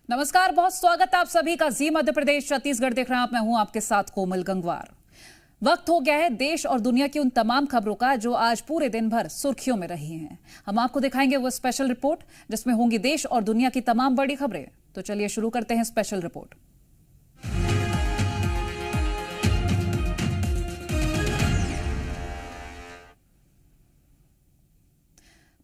नमस्कार, बहुत स्वागत है आप सभी का जी मध्य प्रदेश छत्तीसगढ़ देख रहे हैं आप। मैं हूं आपके साथ कोमल गंगवार। वक्त हो गया है देश और दुनिया की उन तमाम खबरों का जो आज पूरे दिन भर सुर्खियों में रही हैं। हम आपको दिखाएंगे वो स्पेशल रिपोर्ट जिसमें होंगी देश और दुनिया की तमाम बड़ी खबरें। तो चलिए शुरू करते हैं स्पेशल रिपोर्ट।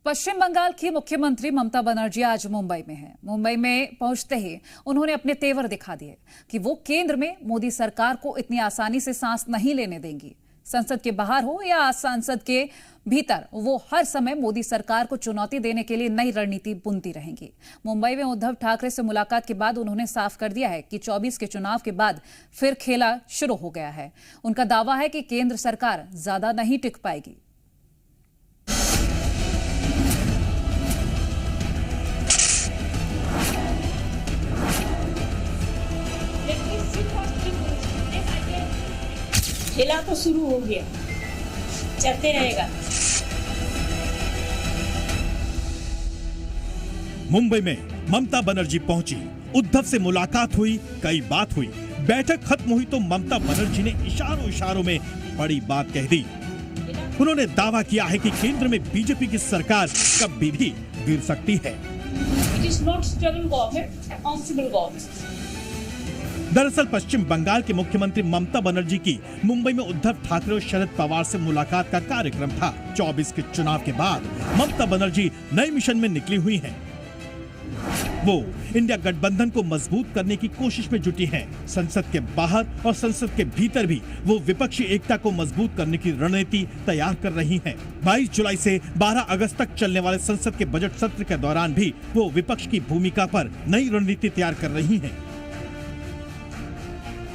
पश्चिम बंगाल की मुख्यमंत्री ममता बनर्जी आज मुंबई में हैं। मुंबई में पहुंचते ही उन्होंने अपने तेवर दिखा दिए कि वो केंद्र में मोदी सरकार को इतनी आसानी से सांस नहीं लेने देंगी। संसद के बाहर हो या संसद के भीतर, वो हर समय मोदी सरकार को चुनौती देने के लिए नई रणनीति बुनती रहेंगी। मुंबई में उद्धव ठाकरे से मुलाकात के बाद उन्होंने साफ कर दिया है कि 24 के चुनाव के बाद फिर खेला शुरू हो गया है। उनका दावा है कि केंद्र सरकार ज्यादा नहीं टिक पाएगी। खेला तो शुरू हो गया, चलते रहेगा। मुंबई में ममता बनर्जी पहुंची, उद्धव से मुलाकात हुई, कई बात हुई। बैठक खत्म हुई तो ममता बनर्जी ने इशारों में बड़ी बात कह दी। उन्होंने दावा किया है कि केंद्र में बीजेपी की सरकार कभी भी गिर सकती है। It is not stable government, responsible government. दरअसल पश्चिम बंगाल के मुख्यमंत्री ममता बनर्जी की मुंबई में उद्धव ठाकरे और शरद पवार से मुलाकात का कार्यक्रम था। 24 के चुनाव के बाद ममता बनर्जी नए मिशन में निकली हुई हैं। वो इंडिया गठबंधन को मजबूत करने की कोशिश में जुटी हैं। संसद के बाहर और संसद के भीतर भी वो विपक्षी एकता को मजबूत करने की रणनीति तैयार कर रही हैं। 22 जुलाई से 12 अगस्त तक चलने वाले संसद के बजट सत्र के दौरान भी वो विपक्ष की भूमिका पर नई रणनीति तैयार कर रही हैं।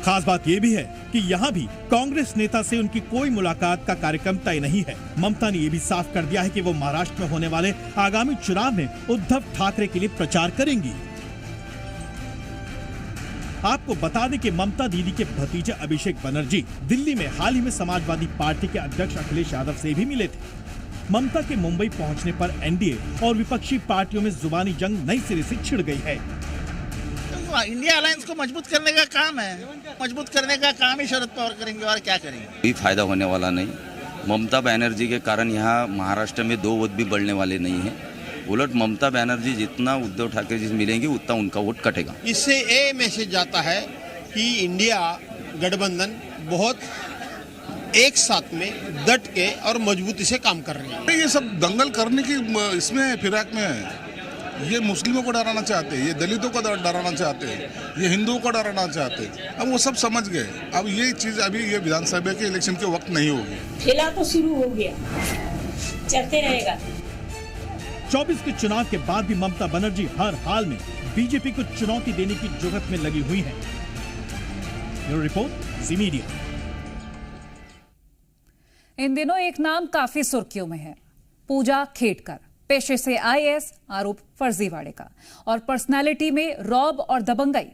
खास बात यह भी है कि यहाँ भी कांग्रेस नेता से उनकी कोई मुलाकात का कार्यक्रम तय नहीं है। ममता ने यह भी साफ कर दिया है कि वो महाराष्ट्र में होने वाले आगामी चुनाव में उद्धव ठाकरे के लिए प्रचार करेंगी। आपको बता दें कि ममता दीदी के भतीजे अभिषेक बनर्जी दिल्ली में हाल ही में समाजवादी पार्टी के अध्यक्ष अखिलेश यादव से भी मिले थे। ममता के मुंबई पहुंचने पर एनडीए और विपक्षी पार्टियों में जुबानी जंग नई सिरे से छिड़ गई है। इंडिया अलायंस को मजबूत करने का काम है, मजबूत करने का काम ही शरद पवार करेंगे और क्या करेंगे। कोई फायदा होने वाला नहीं। ममता बनर्जी के कारण यहाँ महाराष्ट्र में 2 वोट भी बढ़ने वाले नहीं है। उलट ममता बनर्जी जितना उद्धव ठाकरे जी से मिलेंगे उतना उनका वोट कटेगा। इससे ये मैसेज जाता है कि इंडिया गठबंधन बहुत एक साथ में डट के और मजबूती से काम कर रही है। ये सब दंगल करने की इसमें फिराक में है। ये मुस्लिमों को डराना चाहते हैं, ये दलितों को डराना चाहते हैं, ये हिंदुओं को डराना चाहते हैं। अब वो सब समझ गए। अब ये चीज अभी ये विधानसभा के इलेक्शन के वक्त नहीं होगी। खेला तो शुरू हो गया, चलते रहेगा। 24 के चुनाव के बाद भी ममता बनर्जी हर हाल में बीजेपी को चुनौती देने की जुगत में लगी हुई है। ब्यूरो रिपोर्ट, जी मीडिया। इन दिनों एक नाम काफी सुर्खियों में है, पूजा खेडकर। पेशे से आईएएस, आरोप फर्जीवाड़े का और पर्सनालिटी में रौब और दबंगई।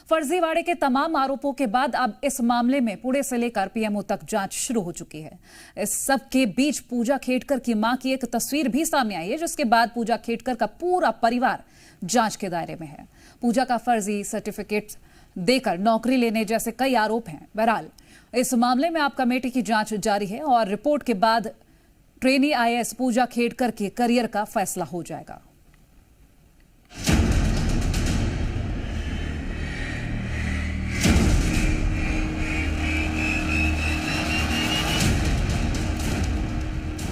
फर्जीवाड़े के तमाम आरोपों के बाद अब इस मामले में पुणे से लेकर पीएमओ तक जांच शुरू हो चुकी है। इस सब के बीच पूजा खेडकर की मां की एक तस्वीर भी सामने आई है, जिसके बाद पूजा खेडकर का पूरा परिवार जांच के दायरे में है। पूजा का फर्जी सर्टिफिकेट देकर नौकरी लेने जैसे कई आरोप हैं। बहरहाल इस मामले में अब कमेटी की जांच जारी है और रिपोर्ट के बाद ट्रेनी आईएएस पूजा खेडकर के करियर का फैसला हो जाएगा।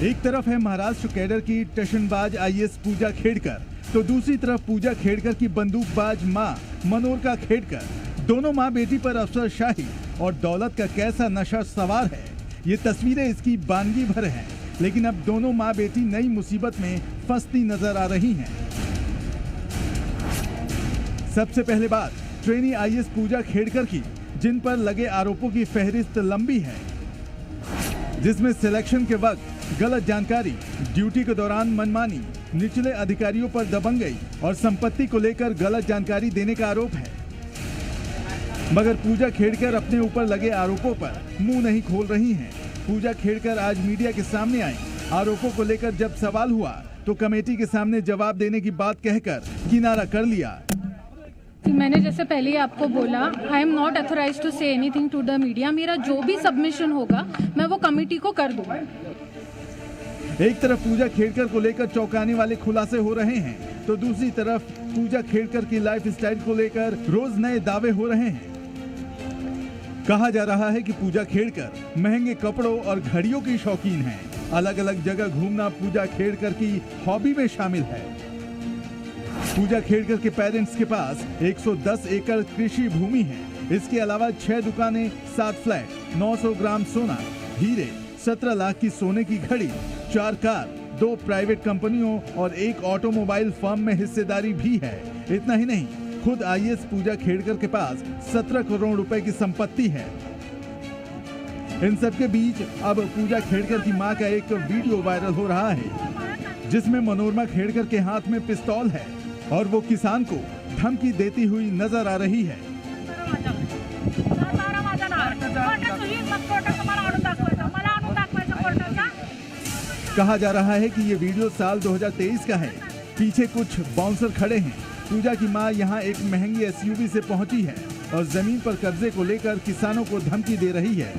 एक तरफ है महाराष्ट्र कैडर की टशनबाज आईएएस पूजा खेडकर, तो दूसरी तरफ पूजा खेडकर की बंदूकबाज मां मनोरमा खेडकर। दोनों मां बेटी पर अफसरशाही और दौलत का कैसा नशा सवार है, ये तस्वीरें इसकी बानगी भर हैं। लेकिन अब दोनों माँ बेटी नई मुसीबत में फंसती नजर आ रही हैं। सबसे पहले बात ट्रेनी आईएएस पूजा खेडकर की, जिन पर लगे आरोपों की फहरिस्त लंबी है, जिसमें सिलेक्शन के वक्त गलत जानकारी, ड्यूटी के दौरान मनमानी, निचले अधिकारियों पर दबंगई और संपत्ति को लेकर गलत जानकारी देने का आरोप है। मगर पूजा खेडकर अपने ऊपर लगे आरोपों पर मुंह नहीं खोल रही हैं। पूजा खेडकर आज मीडिया के सामने आई। आरोपों को लेकर जब सवाल हुआ तो कमेटी के सामने जवाब देने की बात कहकर किनारा कर लिया। मैंने जैसे पहले ही आपको बोला, I am not authorised to say anything to the media. मेरा जो भी सबमिशन होगा मैं वो कमेटी को कर दूंगा। एक तरफ पूजा खेड़कर को लेकर चौंकाने वाले खुलासे हो रहे हैं, तो दूसरी तरफ पूजा खेड़कर की लाइफस्टाइल को लेकर रोज नए दावे हो रहे हैं। कहा जा रहा है कि पूजा खेड़कर महंगे कपड़ों और घड़ियों की शौकीन है। अलग अलग जगह घूमना पूजा खेड़कर की हॉबी में शामिल है। पूजा खेड़कर के पेरेंट्स के पास 110 एकड़ कृषि भूमि है। इसके अलावा 6 दुकानें, 7 फ्लैट, 900 ग्राम सोना, हीरे, 17 लाख की सोने की घड़ी, 4 कार, 2 प्राइवेट कंपनियों और 1 ऑटोमोबाइल फर्म में हिस्सेदारी भी है। इतना ही नहीं, खुद आईएएस पूजा खेड़कर के पास 17 करोड़ रुपए की संपत्ति है। इन सबके बीच अब पूजा खेड़कर की मां का एक वीडियो वायरल हो रहा है, जिसमें मनोरमा खेड़कर के हाथ में पिस्तौल है और वो किसान को धमकी देती हुई नजर आ रही है। कहा जा रहा है कि ये वीडियो साल 2023 का है। पीछे कुछ बाउंसर खड़े हैं। पूजा की मां यहां एक महंगी एसयूवी से पहुंची है और जमीन पर कब्जे को लेकर किसानों को धमकी दे रही है।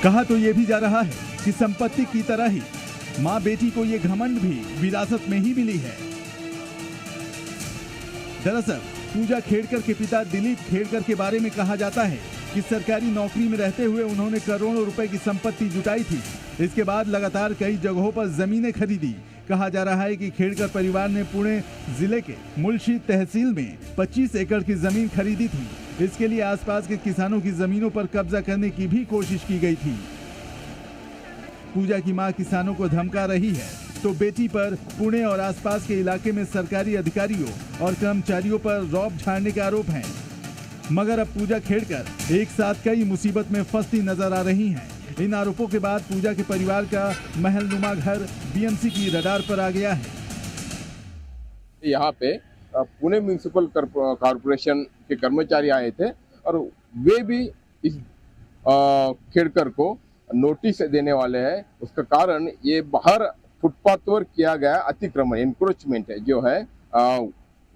कहा तो ये भी जा रहा है कि संपत्ति की तरह ही मां बेटी को ये घमंड भी विरासत में ही मिली है। दरअसल पूजा खेड़कर के पिता दिलीप खेड़कर के बारे में कहा जाता है कि सरकारी नौकरी में रहते हुए उन्होंने करोड़ों रुपए की संपत्ति जुटाई थी। इसके बाद लगातार कई जगहों पर जमीनें खरीदी। कहा जा रहा है कि खेड़कर परिवार ने पुणे जिले के मुलशी तहसील में 25 एकड़ की जमीन खरीदी थी। इसके लिए आसपास के किसानों की जमीनों पर कब्जा करने की भी कोशिश की गई थी। पूजा की मां किसानों को धमका रही है, तो बेटी पर पुणे और आसपास के इलाके में सरकारी अधिकारियों और कर्मचारियों पर रौब झाड़ने के आरोप हैं। मगर अब पूजा खेड़कर एक साथ कई मुसीबत में फंसती नजर आ रही हैं। इन आरोपों के बाद पूजा के परिवार का महलनुमा घर बीएमसी की रडार पर आ गया है। यहाँ पे पुणे म्युनिसिपल कॉर्पोरेशन के कर्मचारी आए थे और वे भी इस खेड़कर को नोटिस देने वाले हैं। उसका कारण ये बाहर फुटपाथ पर किया गया अतिक्रमण, एनक्रोचमेंट है जो है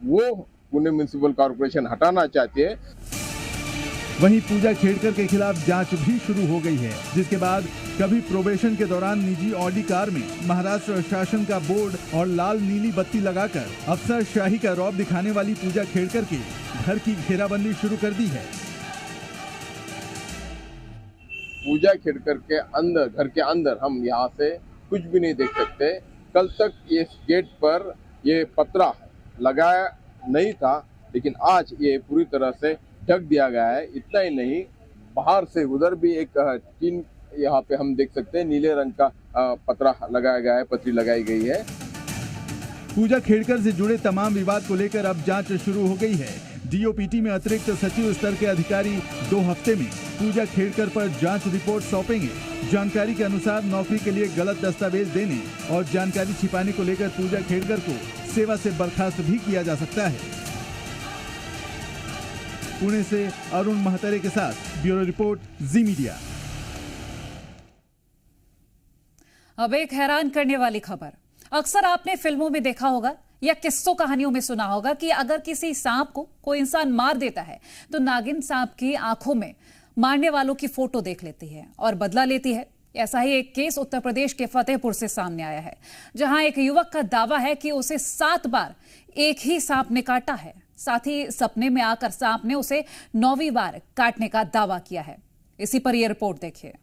वो पुणे म्युनिसिपल कॉर्पोरेशन हटाना चाहती है। वहीं पूजा खेड़कर के खिलाफ जांच भी शुरू हो गई है, जिसके बाद कभी प्रोबेशन के दौरान निजी ऑडी कार में महाराष्ट्र शासन का बोर्ड और लाल नीली बत्ती लगाकर अफसरशाही का रौब दिखाने वाली पूजा खेड़कर के घर की घेराबंदी शुरू कर दी है। पूजा खेड़कर के अंदर, घर के अंदर हम यहाँ से कुछ भी नहीं देख सकते। कल तक ये गेट पर ये पतरा लगाया नहीं था, लेकिन आज ये पूरी तरह से ढक दिया गया है। इतना ही नहीं, बाहर से उधर भी एक टीन यहाँ पे हम देख सकते हैं, नीले रंग का पतरा लगाया गया है, पतरी लगाई गई है। पूजा खेड़कर से जुड़े तमाम विवाद को लेकर अब जांच शुरू हो गई है। डीओपीटी में अतिरिक्त सचिव स्तर के अधिकारी 2 हफ्ते में पूजा खेड़कर पर जांच रिपोर्ट सौंपेंगे। जानकारी के अनुसार नौकरी के लिए गलत दस्तावेज देने और जानकारी छिपाने को लेकर पूजा खेड़कर को सेवा से बर्खास्त भी किया जा सकता है। पुणे से अरुण महतरे के साथ ब्यूरो रिपोर्ट, जी मीडिया। अब एक हैरान करने वाली खबर। अक्सर आपने फिल्मों में देखा होगा या किस्सों कहानियों में सुना होगा कि अगर किसी सांप को कोई इंसान मार देता है तो नागिन सांप की आंखों में मारने वालों की फोटो देख लेती है और बदला लेती है। ऐसा ही एक केस उत्तर प्रदेश के फतेहपुर से सामने आया है, जहां एक युवक का दावा है कि उसे 7 बार एक ही सांप ने काटा है। साथ ही सपने में आकर सांप ने उसे 9वीं बार काटने का दावा किया है। इसी पर यह रिपोर्ट देखिए।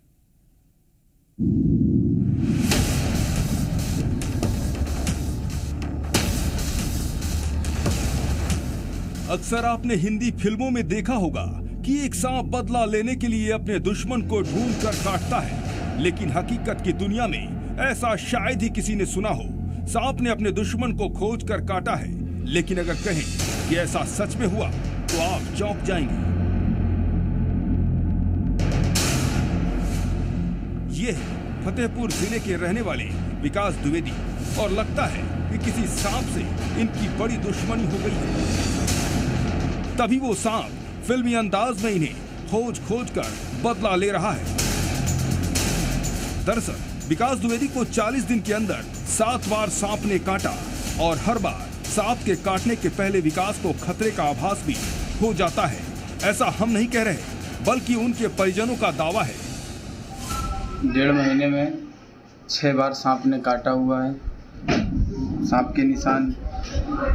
अक्सर आपने हिंदी फिल्मों में देखा होगा कि एक सांप बदला लेने के लिए अपने दुश्मन को ढूंढ कर काटता है, लेकिन हकीकत की दुनिया में ऐसा शायद ही किसी ने सुना हो। सांप ने अपने दुश्मन को खोज कर काटा है, लेकिन अगर कहें कि ऐसा सच में हुआ तो आप चौंक जाएंगे। ये है फतेहपुर जिले के रहने वाले विकास द्विवेदी, और लगता है कि किसी सांप से इनकी बड़ी दुश्मनी हो गई है। तभी वो सांप फिल्मी अंदाज में इन्हें खोज खोज कर बदला ले रहा है। दरअसल विकास द्विवेदी को 40 दिन के अंदर 7 बार सांप ने काटा और हर बार सांप के काटने के पहले विकास को खतरे का आभास भी हो जाता है। ऐसा हम नहीं कह रहे, बल्कि उनके परिजनों का दावा है। 1.5 महीने में 6 बार सांप ने काटा हुआ है। सांप के निशान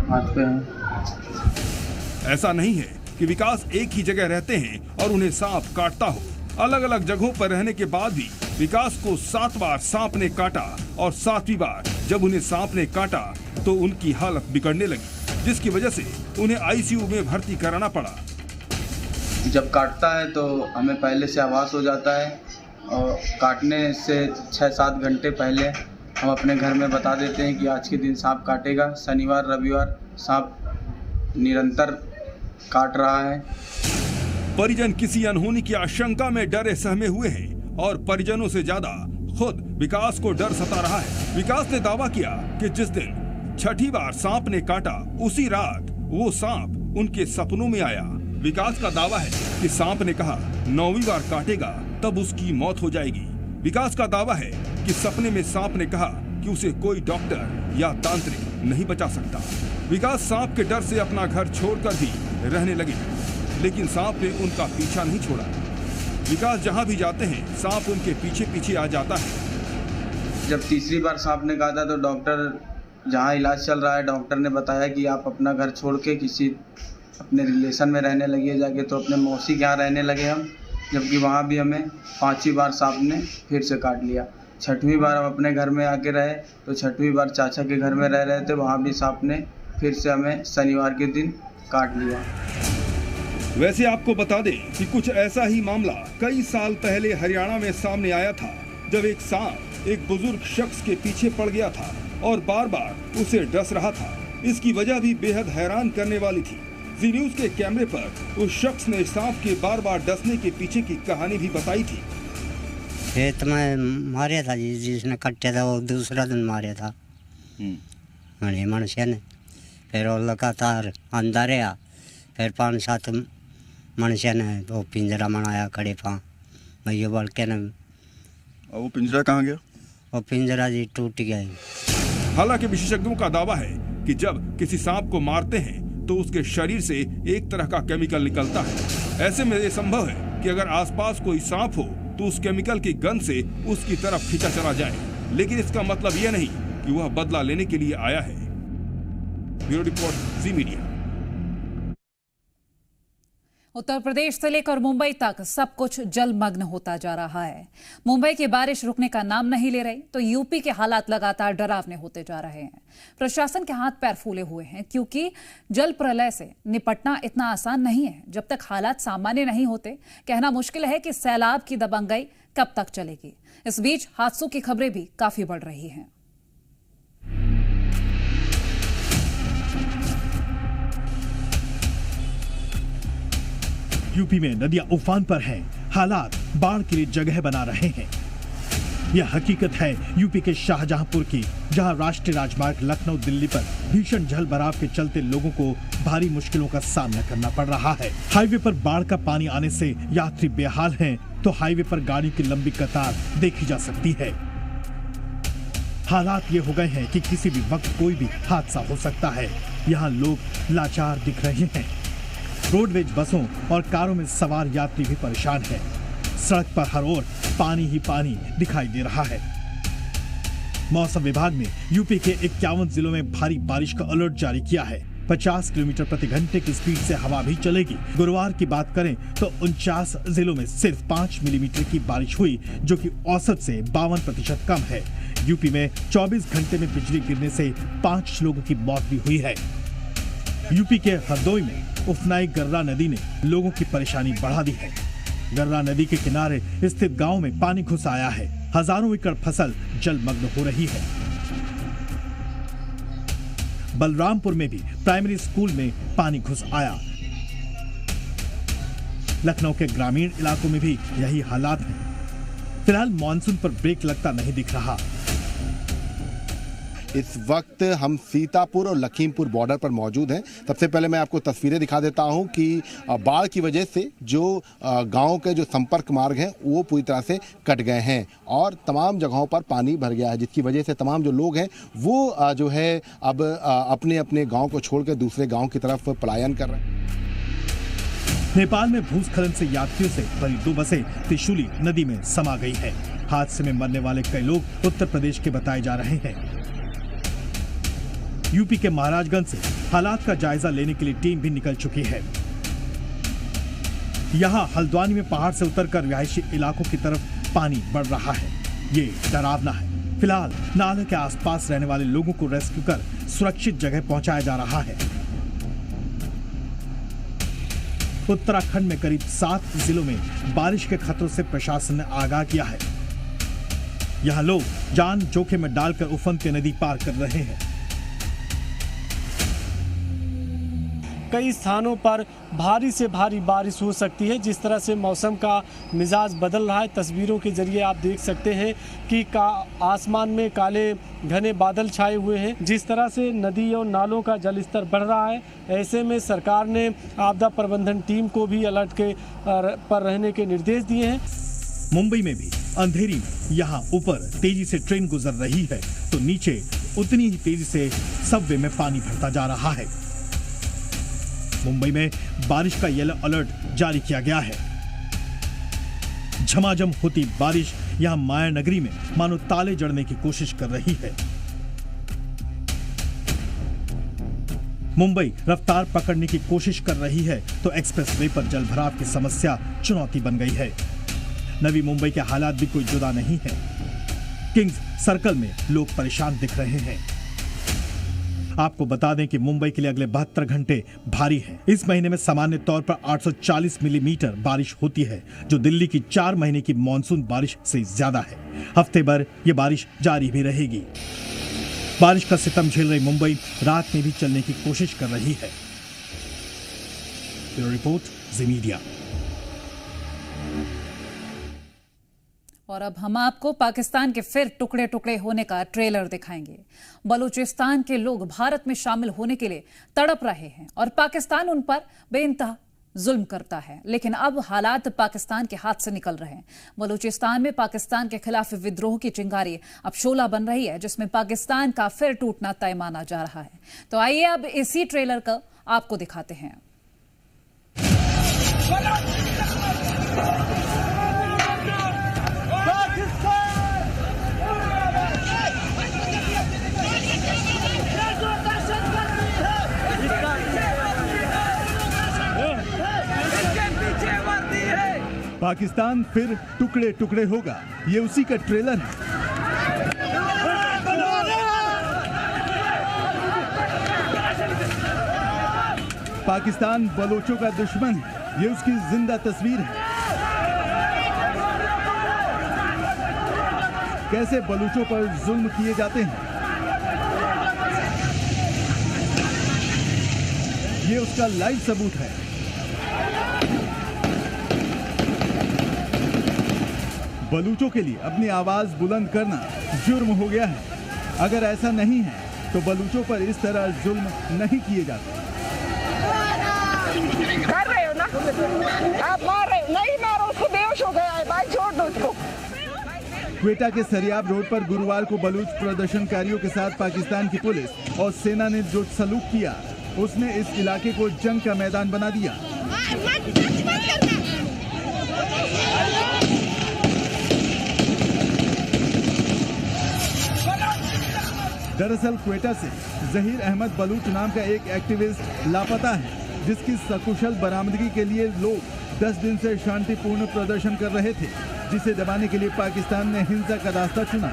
हाथ पे हैं। ऐसा नहीं है कि विकास एक ही जगह रहते हैं और उन्हें सांप काटता हो। अलग अलग जगहों पर रहने के बाद भी विकास को 7 बार सांप ने काटा और 7वीं बार जब उन्हें सांप ने काटा तो उनकी हालत बिगड़ने लगी, जिसकी वजह से उन्हें आईसीयू में भर्ती कराना पड़ा। जब काटता है तो हमें पहले से आभास हो जाता है और काटने से 6-7 घंटे पहले हम अपने घर में बता देते हैं कि आज के दिन सांप काटेगा। शनिवार रविवार सांप निरंतर काट रहा है। परिजन किसी अनहोनी की आशंका में डरे सहमे हुए हैं और परिजनों से ज्यादा खुद विकास को डर सता रहा है। विकास ने दावा किया कि जिस दिन 6ठी बार सांप ने काटा उसी रात वो सांप उनके सपनों में आया। विकास का दावा है कि सांप ने कहा 9वीं बार काटेगा तब उसकी मौत हो जाएगी। विकास का दावा है कि सपने में सांप ने कहा कि उसे कोई डॉक्टर या तांत्रिक नहीं बचा सकता। विकास सांप के डर से अपना घर छोड़कर भी रहने लगे, लेकिन सांप ने उनका पीछा नहीं छोड़ा। विकास जहां भी जाते हैं सांप उनके पीछे पीछे आ जाता है। जब 3री बार सांप ने काटा तो डॉक्टर, जहां इलाज चल रहा है, डॉक्टर ने बताया कि आप अपना घर छोड़ के किसी अपने रिलेशन में रहने लगे जाके। तो अपने मौसी के यहाँ रहने लगे हम, जबकि वहाँ भी हमें 5वीं बार सांप ने फिर से काट लिया। 6वीं बार हम अपने घर में आके रहे तो 6वीं बार चाचा के घर में रह रहे थे, वहाँ भी सांप ने फिर से हमें शनिवार के दिन काट लिया। वैसे आपको बता दें कि कुछ ऐसा ही मामला कई साल पहले हरियाणा में सामने आया था, जब एक सांप एक बुजुर्ग शख्स के पीछे पड़ गया था और बार बार उसे डस रहा था। इसकी वजह भी बेहद हैरान करने वाली थी। जी न्यूज के कैमरे पर उस शख्स ने सांप के बार बार डसने के पीछे की कहानी भी बताई थी। खेत में मारे था जी, जिसने कट्टे था वो दूसरा दिन मारे था मनुष्य ने। फिर वो लगातार अंदर आया, फिर 5-7 मनुष्य ने वो पिंजरा बनाया खड़े पा भैया बढ़ के ने। वो पिंजरा कहाँ गया? वो पिंजरा जी टूट गया। हालांकि विशेषज्ञों का दावा है कि जब किसी सांप को मारते हैं तो उसके शरीर से एक तरह का केमिकल निकलता है। ऐसे में ये संभव है कि अगर आसपास कोई सांप हो तो उस केमिकल की गंध से उसकी तरफ खींचा चला जाए, लेकिन इसका मतलब यह नहीं कि वह बदला लेने के लिए आया है। ब्यूरो रिपोर्ट, जी मीडिया। उत्तर प्रदेश से लेकर मुंबई तक सब कुछ जलमग्न होता जा रहा है। मुंबई की बारिश रुकने का नाम नहीं ले रही तो यूपी के हालात लगातार डरावने होते जा रहे हैं। प्रशासन के हाथ पैर फूले हुए हैं, क्योंकि जल प्रलय से निपटना इतना आसान नहीं है। जब तक हालात सामान्य नहीं होते, कहना मुश्किल है कि सैलाब की दबंगई कब तक चलेगी। इस बीच हादसों की खबरें भी काफी बढ़ रही हैं। यूपी में नदियां उफान पर हैं, हालात बाढ़ के लिए जगह बना रहे हैं। यह हकीकत है यूपी के शाहजहांपुर की, जहां राष्ट्रीय राजमार्ग लखनऊ दिल्ली पर भीषण जल भराव के चलते लोगों को भारी मुश्किलों का सामना करना पड़ रहा है। हाईवे पर बाढ़ का पानी आने से यात्री बेहाल हैं, तो हाईवे पर गाड़ियों की लंबी कतार देखी जा सकती है। हालात ये हो गए हैं कि किसी भी वक्त कोई भी हादसा हो सकता है। यहाँ लोग लाचार दिख रहे हैं। रोडवेज बसों और कारों में सवार यात्री भी परेशान हैं। सड़क पर हर ओर पानी ही पानी दिखाई दे रहा है। मौसम विभाग ने यूपी के 51 जिलों में भारी बारिश का अलर्ट जारी किया है। 50 किलोमीटर प्रति घंटे की स्पीड से हवा भी चलेगी। गुरुवार की बात करें तो 49 जिलों में सिर्फ 5 मिलीमीटर की बारिश हुई, जो कि औसत से 52% कम है। यूपी में 24 घंटे में बिजली गिरने से 5 लोगों की मौत भी हुई है। यूपी के हरदोई में उफनाई गर्रा नदी ने लोगों की परेशानी बढ़ा दी है। गर्रा नदी के किनारे स्थित गांव में पानी घुस आया है। हजारों एकड़ फसल जलमग्न हो रही है। बलरामपुर में भी प्राइमरी स्कूल में पानी घुस आया। लखनऊ के ग्रामीण इलाकों में भी यही हालात हैं। फिलहाल मानसून पर ब्रेक लगता नहीं दिख रहा। इस वक्त हम सीतापुर और लखीमपुर बॉर्डर पर मौजूद हैं। सबसे पहले मैं आपको तस्वीरें दिखा देता हूं कि बाढ़ की वजह से जो गांव के जो संपर्क मार्ग हैं वो पूरी तरह से कट गए हैं और तमाम जगहों पर पानी भर गया है, जिसकी वजह से तमाम जो लोग हैं वो जो है अब अपने अपने गांव को छोड़कर दूसरे गांव की तरफ पलायन कर रहे हैं। नेपाल में भूस्खलन से यात्रियों से भरी 2 बसें त्रिशूली नदी में समा गई है। हादसे में मरने वाले कई लोग उत्तर प्रदेश के बताए जा रहे हैं। यूपी के महाराजगंज से हालात का जायजा लेने के लिए टीम भी निकल चुकी है। यहां हल्द्वानी में पहाड़ से उतरकर रिहायशी इलाकों की तरफ पानी बढ़ रहा है। ये डरावना है। फिलहाल नाले के आसपास रहने वाले लोगों को रेस्क्यू कर सुरक्षित जगह पहुंचाया जा रहा है। उत्तराखंड में करीब 7 जिलों में बारिश के खतरों से प्रशासन ने आगाह किया है। यहां लोग जान जोखिम में डालकर उफनती नदी पार कर रहे हैं। कई स्थानों पर भारी से भारी बारिश हो सकती है। जिस तरह से मौसम का मिजाज बदल रहा है, तस्वीरों के जरिए आप देख सकते हैं कि आसमान में काले घने बादल छाए हुए हैं। जिस तरह से नदी और नालों का जलस्तर बढ़ रहा है, ऐसे में सरकार ने आपदा प्रबंधन टीम को भी अलर्ट पर रहने के निर्देश दिए हैं। मुंबई में भी अंधेरी में यहाँ ऊपर तेजी से ट्रेन गुजर रही है तो नीचे उतनी ही तेजी से सबवे में पानी भरता जा रहा है। मुंबई में बारिश का येलो अलर्ट जारी किया गया है। झमाझम होती बारिश यहां माया नगरी में मानो ताले जड़ने की कोशिश कर रही है। मुंबई रफ्तार पकड़ने की कोशिश कर रही है तो एक्सप्रेसवे पर जलभराव की समस्या चुनौती बन गई है। नवी मुंबई के हालात भी कोई जुदा नहीं है। किंग्स सर्कल में लोग परेशान दिख रहे हैं। आपको बता दें कि मुंबई के लिए अगले 72 घंटे भारी हैं। इस महीने में सामान्य तौर पर 840 मिलीमीटर बारिश होती है, जो दिल्ली की 4 महीने की मानसून बारिश से ज्यादा है। हफ्ते भर ये बारिश जारी भी रहेगी। बारिश का सितम झेल रही मुंबई रात में भी चलने की कोशिश कर रही है। ब्यूरो रिपोर्ट, जी मीडिया। और अब हम आपको पाकिस्तान के फिर टुकड़े टुकड़े होने का ट्रेलर दिखाएंगे। बलूचिस्तान के लोग भारत में शामिल होने के लिए तड़प रहे हैं और पाकिस्तान उन पर बेइंतहा जुल्म करता है, लेकिन अब हालात पाकिस्तान के हाथ से निकल रहे हैं। बलूचिस्तान में पाकिस्तान के खिलाफ विद्रोह की चिंगारी अब शोला बन रही है, जिसमें पाकिस्तान का फिर टूटना तय माना जा रहा है। तो आइए अब इसी ट्रेलर का आपको दिखाते हैं। पाकिस्तान फिर टुकड़े टुकड़े होगा, ये उसी का ट्रेलर है। पाकिस्तान बलोचों का दुश्मन, ये उसकी जिंदा तस्वीर है। कैसे बलूचों पर जुल्म किए जाते हैं, ये उसका लाइव सबूत है। बलूचों के लिए अपनी आवाज बुलंद करना जुर्म हो गया है। अगर ऐसा नहीं है तो बलूचों पर इस तरह जुल्म नहीं किए जाते। कर रहे हो ना, आप मार रहे हो, नहीं मारो उसको, बेहोश हो गया है भाई, छोड़ दो उसको। क्वेटा के सरियाब रोड पर गुरुवार को बलूच प्रदर्शनकारियों के साथ पाकिस्तान की पुलिस और सेना ने जो सलूक किया, उसने इस इलाके को जंग का मैदान बना दिया। दरअसल क्वेटा से जहीर अहमद बलूच नाम का एक एक्टिविस्ट लापता है, जिसकी सकुशल बरामदगी के लिए लोग 10 दिन से शांतिपूर्ण प्रदर्शन कर रहे थे, जिसे दबाने के लिए पाकिस्तान ने हिंसा का रास्ता चुना।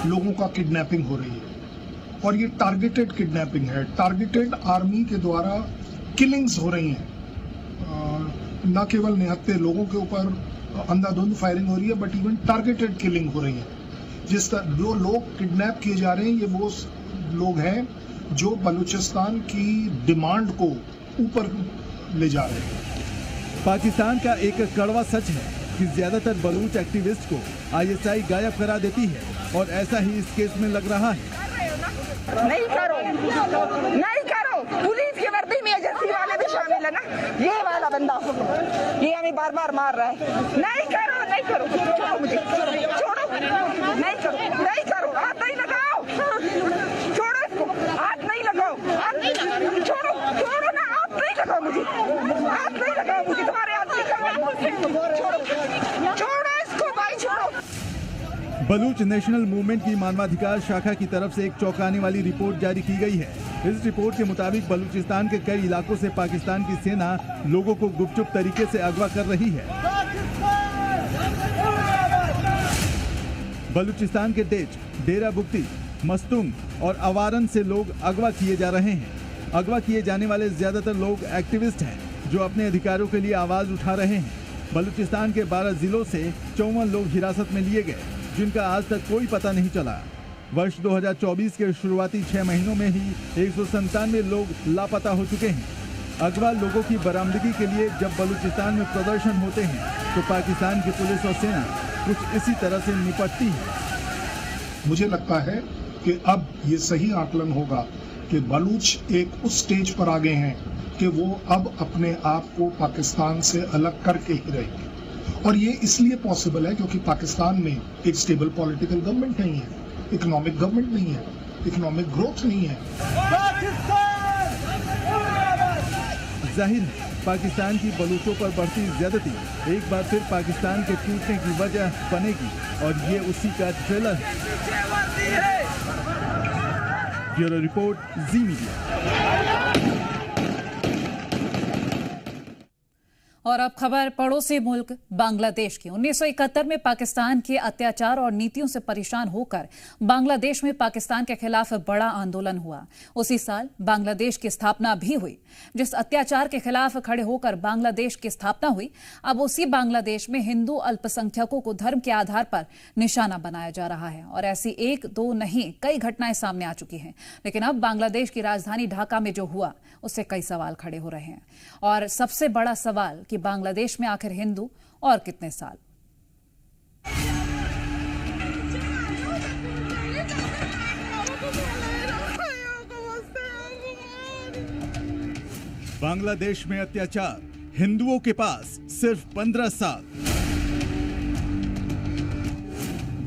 लोगों का किडनैपिंग हो रही है और ये टारगेटेड किडनैपिंग है। टारगेटेड आर्मी के द्वारा किलिंग्स हो रही हैं। न केवल निहत्थे लोगों के ऊपर अंधाधुंध फायरिंग हो रही है, बट इवन टारगेटेड किलिंग हो रही है। जो लोग किडनैप किए जा रहे हैं, ये वो लोग हैं जो बलूचिस्तान की डिमांड को ऊपर ले जा रहे हैं। पाकिस्तान का एक कड़वा सच है कि ज्यादातर बलूच एक्टिविस्ट को आईएसआई गायब करा देती है और ऐसा ही इस केस में लग रहा है। नहीं करो, नहीं करो। पुलिस की वर्दी में एजेंसी वाले भी शामिल है ना। ये वाला बंदा ये हमें बार बार मार रहा है। नहीं करो, नहीं करो, छोड़ो मुझे, छोड़ो, नहीं करो, नहीं करो, हाथ नहीं लगाओ, छोड़ो इसको, हाथ नहीं लगाओ, छोड़ो, छोड़ो ना, हाथ नहीं लगाओ मुझे, हाथ नहीं लगाओ मुझे, तुम्हारे हाथ नहीं लगाओ, छोड़ो, छोड़ो इसको भाई, छोड़ो। बलूच नेशनल मूवमेंट की मानवाधिकार शाखा की तरफ से एक चौंकाने वाली रिपोर्ट जारी की गई है। इस रिपोर्ट के मुताबिक बलूचिस्तान के कई इलाकों से पाकिस्तान की सेना लोगों को गुपचुप तरीके से अगवा कर रही है। बलूचिस्तान के डेच, डेरा बुक्ती, मस्तुंग और अवारन से लोग अगवा किए जा रहे हैं। अगवा किए जाने वाले ज्यादातर लोग एक्टिविस्ट हैं जो अपने अधिकारों के लिए आवाज उठा रहे हैं। बलूचिस्तान के 12 जिलों से 54 लोग हिरासत में लिए गए जिनका आज तक कोई पता नहीं चला। वर्ष 2024 के शुरुआती 6 महीनों में ही 197 लोग लापता हो चुके हैं। अगवा लोगों की बरामदगी के लिए जब बलूचिस्तान में प्रदर्शन होते हैं तो पाकिस्तान की पुलिस और सेना कुछ इसी तरह से निपटती है। मुझे लगता है कि अब ये सही आकलन होगा कि बलूच एक उस स्टेज पर आ गए हैं कि वो अब अपने आप को पाकिस्तान से अलग करके ही रहेंगे। और ये इसलिए पॉसिबल है क्योंकि पाकिस्तान में एक स्टेबल पॉलिटिकल गवर्नमेंट नहीं है, इकोनॉमिक गवर्नमेंट नहीं है, इकोनॉमिक ग्रोथ नहीं है। जाहिर है पाकिस्तान की बलूचों पर बढ़ती ज्यादती एक बार फिर पाकिस्तान के टूटने की वजह बनेगी और ये उसी का ट्रेलर है। ब्यूरो रिपोर्ट, जी मीडिया। और अब खबर पड़ोसी मुल्क बांग्लादेश की। 1971 में पाकिस्तान के अत्याचार और नीतियों से परेशान होकर बांग्लादेश में पाकिस्तान के खिलाफ बड़ा आंदोलन हुआ। उसी साल बांग्लादेश की स्थापना भी हुई। जिस अत्याचार के खिलाफ खड़े होकर बांग्लादेश की स्थापना हुई, अब उसी बांग्लादेश में हिंदू अल्पसंख्यकों को धर्म के आधार पर निशाना बनाया जा रहा है। और ऐसी एक दो नहीं, कई घटनाएं सामने आ चुकी हैं। लेकिन अब बांग्लादेश की राजधानी ढाका में जो हुआ उससे कई सवाल खड़े हो रहे हैं। और सबसे बड़ा सवाल कि बांग्लादेश में आखिर हिंदू और कितने साल। बांग्लादेश में अत्याचार, हिंदुओं के पास सिर्फ 15 साल।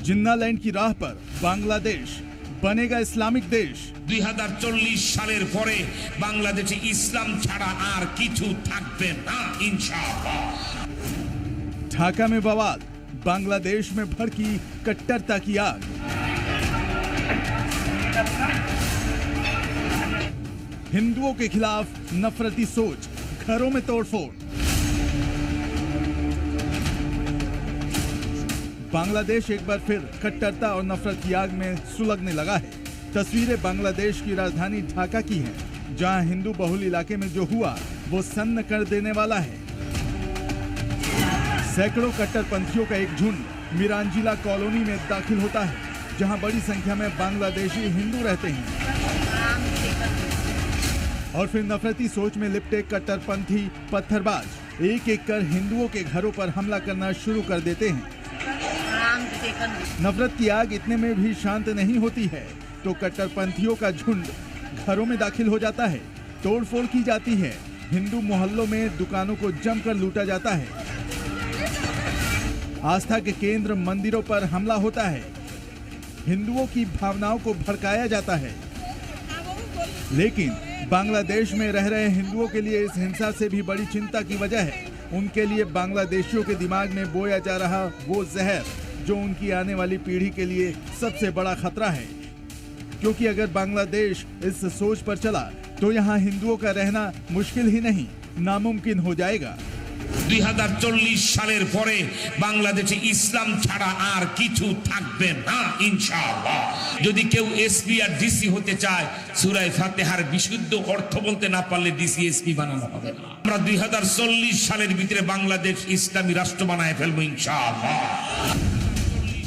जिन्नालैंड की राह पर बांग्लादेश बनेगा इस्लामिक देश। 2040 সালের পরে বাংলাদেশে ইসলাম ছাড়া আর কিছু থাকবে না ইনশাআল্লাহ। ढाका में बवाल, बांग्लादेश में भड़की कट्टरता की आग। हिंदुओं के खिलाफ नफरती सोच, घरों में तोड़फोड़। बांग्लादेश एक बार फिर कट्टरता और नफरत की आग में सुलगने लगा है। तस्वीरें बांग्लादेश की राजधानी ढाका की हैं, जहां हिंदू बहुल इलाके में जो हुआ वो सन्न कर देने वाला है। सैकड़ों कट्टरपंथियों का एक झुंड मिरांजिला कॉलोनी में दाखिल होता है, जहां बड़ी संख्या में बांग्लादेशी हिंदू रहते हैं। और फिर नफरती सोच में लिपटे कट्टरपंथी पत्थरबाज एक एक कर हिंदुओं के घरों पर हमला करना शुरू कर देते हैं। नफरत की आग इतने में भी शांत नहीं होती है तो कट्टरपंथियों का झुंड घरों में दाखिल हो जाता है, तोड़फोड़ की जाती है, हिंदू मोहल्लों में दुकानों को जमकर लूटा जाता है, आस्था के केंद्र मंदिरों पर हमला होता है, हिंदुओं की भावनाओं को भड़काया जाता है। लेकिन बांग्लादेश में रह रहे हिंदुओं के लिए इस हिंसा से भी बड़ी चिंता की वजह है उनके लिए बांग्लादेशियों के दिमाग में बोया जा रहा वो जहर जो उनकी आने वाली पीढ़ी के लिए सबसे बड़ा खतरा है। क्योंकि अगर बांग्लादेश इस सोच पर चला तो यहाँ हिंदुओं का रहना मुश्किल ही नहीं, नामुमकिन हो जाएगा। 2040 সালের পরে বাংলাদেশে ইসলাম ছাড়া আর কিছু থাকবে না ইনশাআল্লাহ। যদি কেউ এসপি আর ডিসি হতে চায়, সূরা ফাতিহার বিশুদ্ধ অর্থ বলতে না পারলে ডিসি এসপি বানানো হবে না। আমরা 2040 সালের ভিতরে বাংলাদেশ ইসলামী রাষ্ট্র বানায় ফেলবো ইনশাআল্লাহ।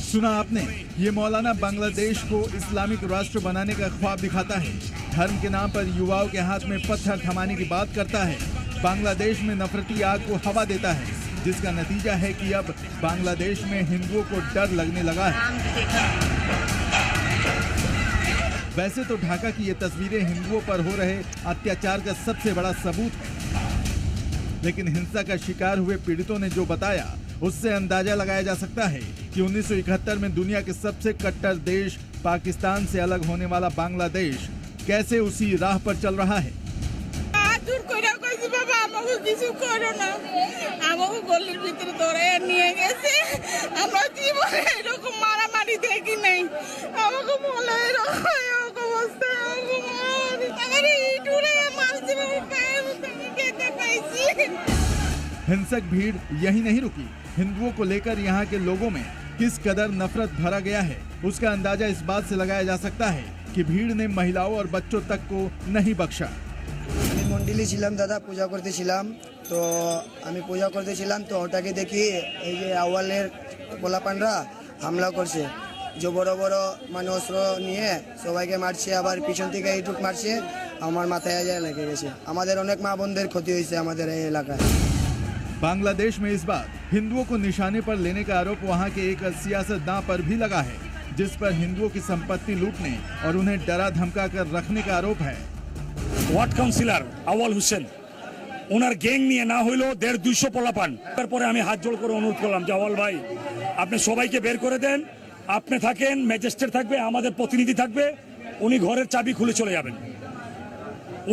सुना आपने, ये मौलाना बांग्लादेश को इस्लामिक राष्ट्र बनाने का ख्वाब दिखाता है, धर्म के नाम पर युवाओं के हाथ में पत्थर थमाने की बात करता है, बांग्लादेश में नफरती आग को हवा देता है। जिसका नतीजा है कि अब बांग्लादेश में हिंदुओं को डर लगने लगा है। वैसे तो ढाका की ये तस्वीरें हिंदुओं पर हो रहे अत्याचार का सबसे बड़ा सबूत है, लेकिन हिंसा का शिकार हुए पीड़ितों ने जो बताया उससे अंदाजा लगाया जा सकता है कि 1971 में दुनिया के सबसे कट्टर देश पाकिस्तान से अलग होने वाला बांग्लादेश कैसे उसी राह पर चल रहा है। हिंसक भीड़ यही नहीं रुकी। हिंदुओं को लेकर यहाँ के लोगों में किस कदर नफरत भरा गया है उसका अंदाजा इस बात से लगाया जा सकता है कि भीड़ ने महिलाओं और बच्चों तक को नहीं बख्शा। मंदिले ছিলাম দাদা, পূজা করতেছিলাম, তো আমি পূজা করতেছিলাম তো ওটাকে দেখি এই যে আওয়ালের পোলাপানরা হামলা করছে, যে বড় বড় মানে অস্ত্র নিয়ে সবাইকে মারছে, আবার পিছন থেকে এইটুক মারছে, আমার মাথায় আজায় লেগে গেছে। আমাদের অনেক মা বোনদের ক্ষতি হয়েছে আমাদের এই এলাকায়। बांग्लादेश में इस बार हिंदुओं को निशाने पर लेने का आरोप वहां के एक सियासतदां पर भी लगा है, जिस पर हिंदुओं की संपत्ति लूटने और उन्हें डरा धमका कर रखने का आरोप है। ওয়ার্ড কাউন্সিলর আওয়াল হোসেন ওনার গ্যাং নিয়ে না হইলো 150-200 পোলাপান। তারপরে আমি হাত জোড় করে অনুরোধ করলাম যে আওয়াল ভাই আপনি সবাইকে বের করে দেন, আপনি থাকেন, ম্যাজিস্ট্রেট থাকবে, আমাদের প্রতিনিধি থাকবে, উনি ঘরের চাবি খুলে চলে যাবেন।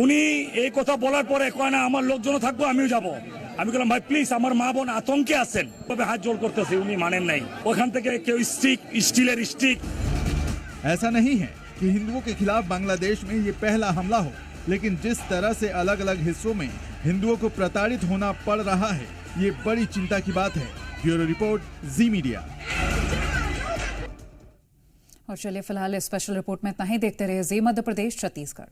উনি এই কথা বলার পরে কয় না আমার লোকজন থাকবো, আমিও যাব। আমি বললাম ভাই প্লিজ আমার মা বোন আতঙ্কে আছেন, তবে হাত জোড় করতেছে, উনি মানেন নাই। ওখান থেকে কেউ স্টিলের স্টিক। ऐसा नहीं है कि हिंदुओं के खिलाफ बांग्लादेश में ये पहला हमला हो, लेकिन जिस तरह से अलग अलग हिस्सों में हिंदुओं को प्रताड़ित होना पड़ रहा है ये बड़ी चिंता की बात है। ब्यूरो रिपोर्ट, जी मीडिया। और चलिए फिलहाल इस स्पेशल रिपोर्ट में इतना ही। देखते रहे जी मध्य प्रदेश छत्तीसगढ़।